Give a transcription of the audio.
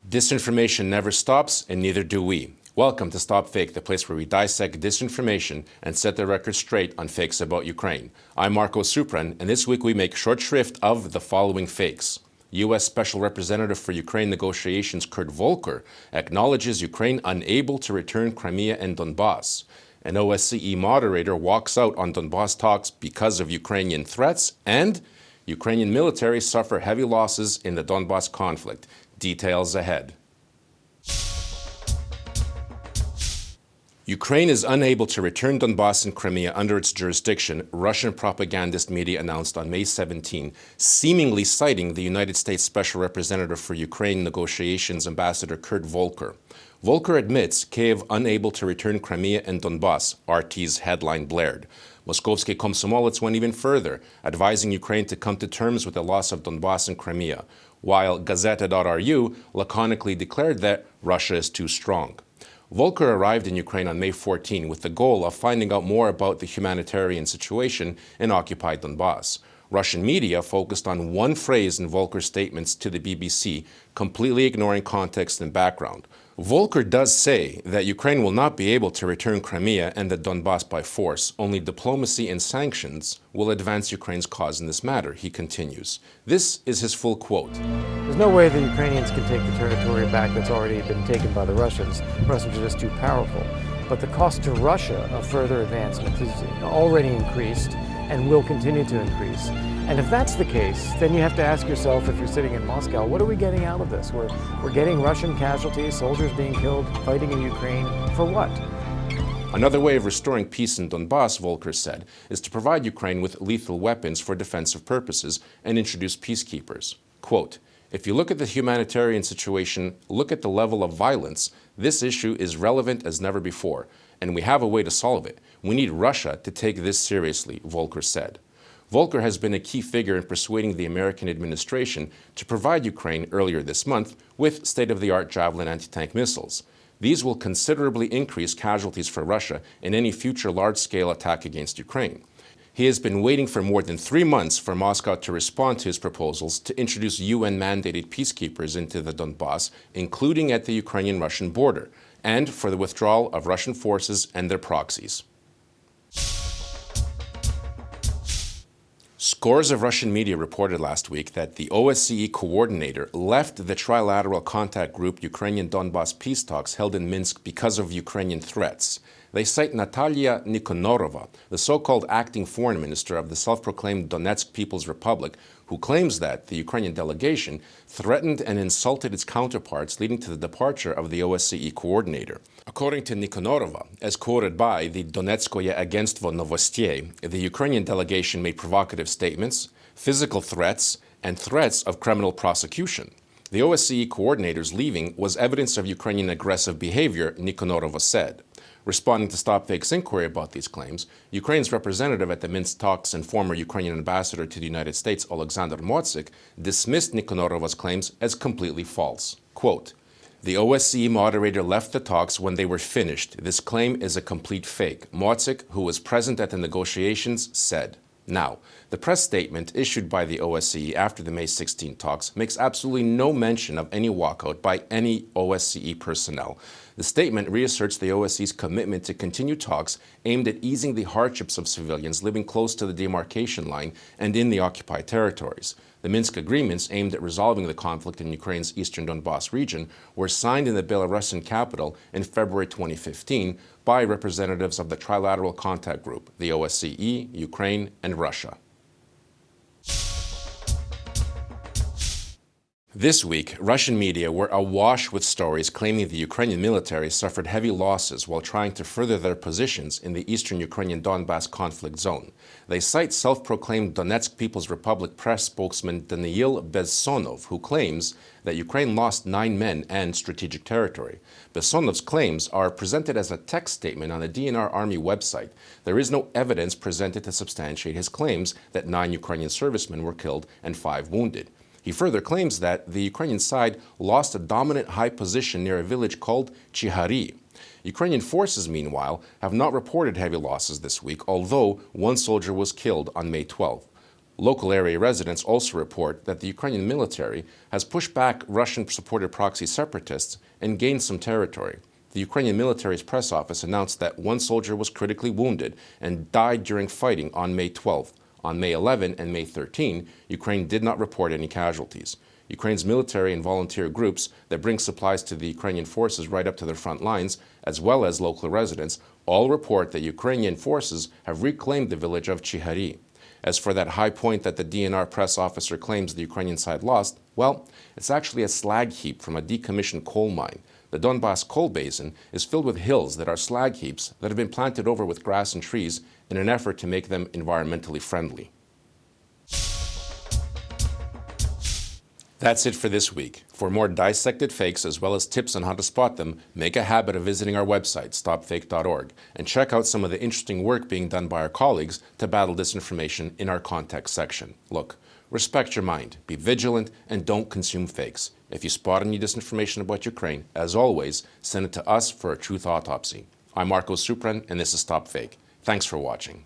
Disinformation never stops, and neither do we. Welcome to StopFake, the place where we dissect disinformation and set the record straight on fakes about Ukraine. I'm Marko Suprun, and this week we make short shrift of the following fakes. U.S. Special Representative for Ukraine Negotiations Kurt Volker acknowledges Ukraine unable to return Crimea and Donbas. An OSCE moderator walks out on Donbas talks because of Ukrainian threats, and Ukrainian military suffer heavy losses in the Donbas conflict. Details ahead. Ukraine is unable to return Donbas and Crimea under its jurisdiction, Russian propagandist media announced on May 17, seemingly citing the United States Special Representative for Ukraine Negotiations Ambassador Kurt Volker. Volker admits Kiev unable to return Crimea and Donbas, RT's headline blared. Moskovsky Komsomolets went even further, advising Ukraine to come to terms with the loss of Donbas and Crimea, while Gazeta.ru laconically declared that Russia is too strong. Volker arrived in Ukraine on May 14 with the goal of finding out more about the humanitarian situation in occupied Donbas. Russian media focused on one phrase in Volker's statements to the BBC, completely ignoring context and background. Volker does say that Ukraine will not be able to return Crimea and the Donbas by force. Only diplomacy and sanctions will advance Ukraine's cause in this matter, he continues. This is his full quote. There's no way the Ukrainians can take the territory back that's already been taken by the Russians. The Russians are just too powerful. But the cost to Russia of further advancement is already increased and will continue to increase. And if that's the case, then you have to ask yourself, if you're sitting in Moscow, what are we getting out of this? We're getting Russian casualties, soldiers being killed, fighting in Ukraine, for what? Another way of restoring peace in Donbas, Volker said, is to provide Ukraine with lethal weapons for defensive purposes and introduce peacekeepers. Quote, "If you look at the humanitarian situation, look at the level of violence, this issue is relevant as never before, and we have a way to solve it. We need Russia to take this seriously," Volker said. Volker has been a key figure in persuading the American administration to provide Ukraine earlier this month with state-of-the-art Javelin anti-tank missiles. These will considerably increase casualties for Russia in any future large-scale attack against Ukraine. He has been waiting for more than 3 months for Moscow to respond to his proposals to introduce UN-mandated peacekeepers into the Donbas, including at the Ukrainian-Russian border, and for the withdrawal of Russian forces and their proxies. Scores of Russian media reported last week that the OSCE coordinator left the trilateral contact group Ukrainian Donbas peace talks held in Minsk because of Ukrainian threats. They cite Natalia Nikhonorova, the so-called acting foreign minister of the self-proclaimed Donetsk People's Republic, who claims that the Ukrainian delegation threatened and insulted its counterparts, leading to the departure of the OSCE coordinator. According to Nikhonorova, as quoted by the Donetskoye Agentstvo Novostiy, the Ukrainian delegation made provocative statements, physical threats, and threats of criminal prosecution. The OSCE coordinator's leaving was evidence of Ukrainian aggressive behavior, Nikhonorova said. Responding to StopFake's inquiry about these claims, Ukraine's representative at the Minsk talks and former Ukrainian ambassador to the United States, Alexander Motsyk, dismissed Nikonorova's claims as completely false. Quote, "The OSCE moderator left the talks when they were finished. This claim is a complete fake," Motsyk, who was present at the negotiations, said. Now, the press statement issued by the OSCE after the May 16 talks makes absolutely no mention of any walkout by any OSCE personnel. The statement reasserts the OSCE's commitment to continue talks aimed at easing the hardships of civilians living close to the demarcation line and in the occupied territories. The Minsk agreements aimed at resolving the conflict in Ukraine's eastern Donbas region were signed in the Belarusian capital in February 2015 by representatives of the Trilateral Contact Group, the OSCE, Ukraine, and Russia. This week, Russian media were awash with stories claiming the Ukrainian military suffered heavy losses while trying to further their positions in the eastern Ukrainian Donbas conflict zone. They cite self-proclaimed Donetsk People's Republic press spokesman Daniil Bezsonov, who claims that Ukraine lost 9 men and strategic territory. Besonov's claims are presented as a text statement on the DNR Army website. There is no evidence presented to substantiate his claims that 9 Ukrainian servicemen were killed and 5 wounded. He further claims that the Ukrainian side lost a dominant high position near a village called Chihari. Ukrainian forces, meanwhile, have not reported heavy losses this week, although 1 soldier was killed on May 12. Local area residents also report that the Ukrainian military has pushed back Russian-supported proxy separatists and gained some territory. The Ukrainian military's press office announced that one soldier was critically wounded and died during fighting on May 12. On May 11 and May 13, Ukraine did not report any casualties. Ukraine's military and volunteer groups that bring supplies to the Ukrainian forces right up to their front lines, as well as local residents, all report that Ukrainian forces have reclaimed the village of Chihari. As for that high point that the DNR press officer claims the Ukrainian side lost, well, it's actually a slag heap from a decommissioned coal mine. The Donbas coal basin is filled with hills that are slag heaps that have been planted over with grass and trees in an effort to make them environmentally friendly. That's it for this week. For more dissected fakes as well as tips on how to spot them, make a habit of visiting our website, StopFake.org, and check out some of the interesting work being done by our colleagues to battle disinformation in our context section. Look, respect your mind, be vigilant, and don't consume fakes. If you spot any disinformation about Ukraine, as always, send it to us for a truth autopsy. I'm Marko Suprun, and this is StopFake. Thanks for watching.